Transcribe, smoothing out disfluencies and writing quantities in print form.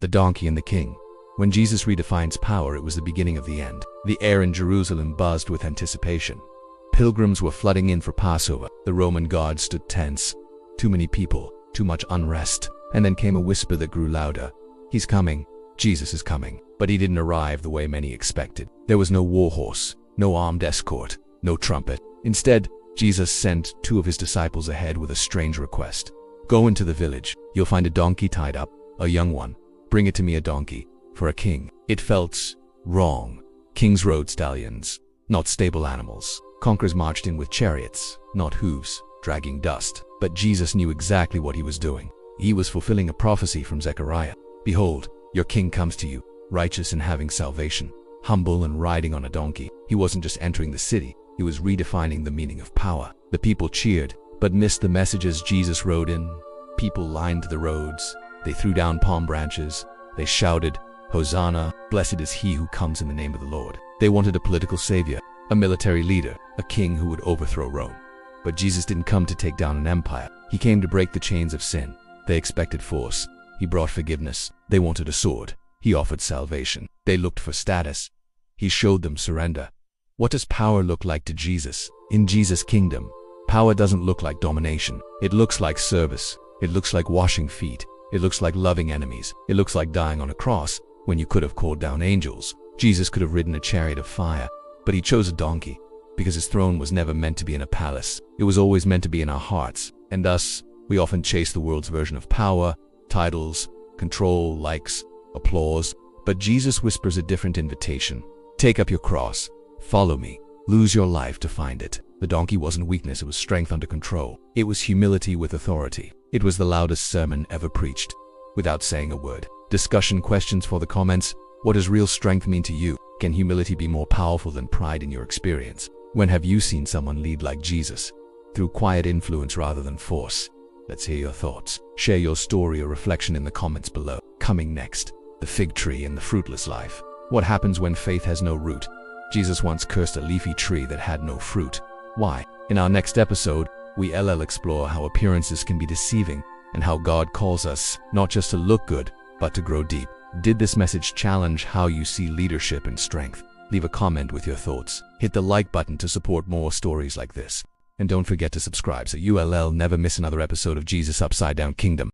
The donkey and the king. When Jesus redefines power, it was the beginning of the end. The air in Jerusalem buzzed with anticipation. Pilgrims were flooding in for Passover. The Roman guards stood tense. Too many people, too much unrest. And then came a whisper that grew louder. He's coming. Jesus is coming. But he didn't arrive the way many expected. There was no war horse, no armed escort, no trumpet. Instead, Jesus sent 2 of his disciples ahead with a strange request. Go into the village. You'll find a donkey tied up, a young one. Bring it to me, a donkey, for a king. It felt wrong. Kings rode stallions, not stable animals. Conquerors marched in with chariots, not hooves, dragging dust. But Jesus knew exactly what he was doing. He was fulfilling a prophecy from Zechariah. Behold, your king comes to you, righteous and having salvation, humble and riding on a donkey. He wasn't just entering the city, he was redefining the meaning of power. The people cheered, but missed the messages Jesus rode in. People lined the roads. They threw down palm branches. They shouted, Hosanna, blessed is he who comes in the name of the Lord. They wanted a political savior, a military leader, a king who would overthrow Rome. But Jesus didn't come to take down an empire. He came to break the chains of sin. They expected force. He brought forgiveness. They wanted a sword. He offered salvation. They looked for status. He showed them surrender. What does power look like to Jesus? In Jesus' kingdom, power doesn't look like domination. It looks like service. It looks like washing feet. It looks like loving enemies. It looks like dying on a cross when you could have called down angels. Jesus could have ridden a chariot of fire, but he chose a donkey because his throne was never meant to be in a palace. It was always meant to be in our hearts. And thus, we often chase the world's version of power, titles, control, likes, applause. But Jesus whispers a different invitation. Take up your cross. Follow me. Lose your life to find it. The donkey wasn't weakness, it was strength under control. It was humility with authority. It was the loudest sermon ever preached, without saying a word. Discussion questions for the comments. What does real strength mean to you? Can humility be more powerful than pride in your experience? When have you seen someone lead like Jesus? Through quiet influence rather than force. Let's hear your thoughts. Share your story or reflection in the comments below. Coming next, the fig tree and the fruitless life. What happens when faith has no root? Jesus once cursed a leafy tree that had no fruit. Why? In our next episode, we'll explore how appearances can be deceiving and how God calls us not just to look good, but to grow deep. Did this message challenge how you see leadership and strength? Leave a comment with your thoughts. Hit the like button to support more stories like this. And don't forget to subscribe so you'll never miss another episode of Jesus Upside Down Kingdom.